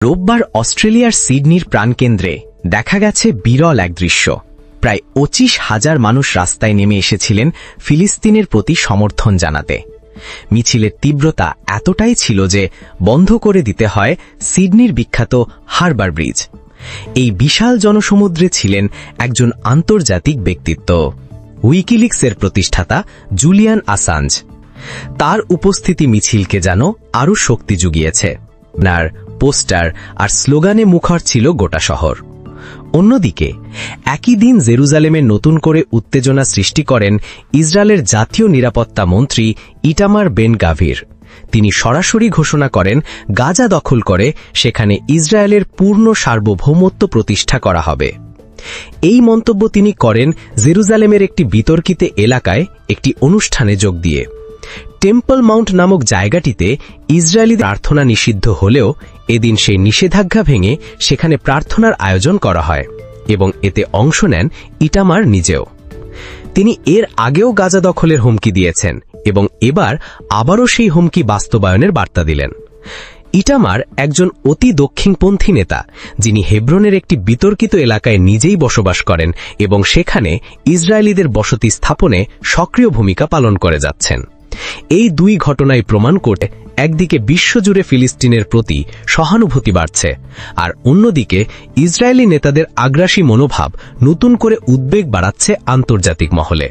রোববার অস্ট্রেলিয়ার সিডনির প্রাণকেন্দ্রে দেখা গেছে বিরল এক দৃশ্য। প্রায় 25,000 মানুষ রাস্তায় নেমে এসেছিলেন ফিলিস্তিনের প্রতি সমর্থন জানাতে। মিছিলের তীব্রতা এতটাই ছিল যে বন্ধ করে দিতে হয় সিডনির বিখ্যাত হারবার ব্রিজ। এই বিশাল জনসমুদ্রে ছিলেন একজন আন্তর্জাতিক ব্যক্তিত্ব, উইকিলিক্সের প্রতিষ্ঠাতা জুলিয়ান আসাঞ্জ। তার উপস্থিতি মিছিলকে যেন আরও শক্তি জুগিয়েছে। ব্যানার, পোস্টার আর স্লোগানে মুখর ছিল গোটা শহর। অন্যদিকে একই দিন জেরুজালেমে নতুন করে উত্তেজনা সৃষ্টি করেন ইসরায়েলের জাতীয় নিরাপত্তা মন্ত্রী ইটামার বেন গাভির। তিনি সরাসরি ঘোষণা করেন গাজা দখল করে সেখানে ইসরায়েলের পূর্ণ সার্বভৌমত্ব প্রতিষ্ঠা করা হবে। এই মন্তব্য তিনি করেন জেরুজালেমের একটি বিতর্কিত এলাকায় একটি অনুষ্ঠানে যোগ দিয়ে। টেম্পল মাউন্ট নামক জায়গাটিতে ইসরায়েলি প্রার্থনা নিষিদ্ধ হলেও এদিন সেই নিষেধাজ্ঞা ভেঙে সেখানে প্রার্থনার আয়োজন করা হয় এবং এতে অংশ নেন ইটামার নিজেও। তিনি এর আগেও গাজা দখলের হুমকি দিয়েছেন এবং এবার আবারও সেই হুমকি বাস্তবায়নের বার্তা দিলেন। ইটামার একজন অতি দক্ষিণপন্থী নেতা, যিনি হেব্রনের একটি বিতর্কিত এলাকায় নিজেই বসবাস করেন এবং সেখানে ইসরায়েলিদের বসতি স্থাপনে সক্রিয় ভূমিকা পালন করে যাচ্ছেন। এই দুই ঘটনায় প্রমাণ করে একদিকে বিশ্বজুড়ে ফিলিস্তিনের প্রতি সহানুভূতি বাড়ছে, আর অন্যদিকে ইসরায়েলি নেতাদের আগ্রাসী মনোভাব নতুন করে উদ্বেগ বাড়াচ্ছে আন্তর্জাতিক মহলে।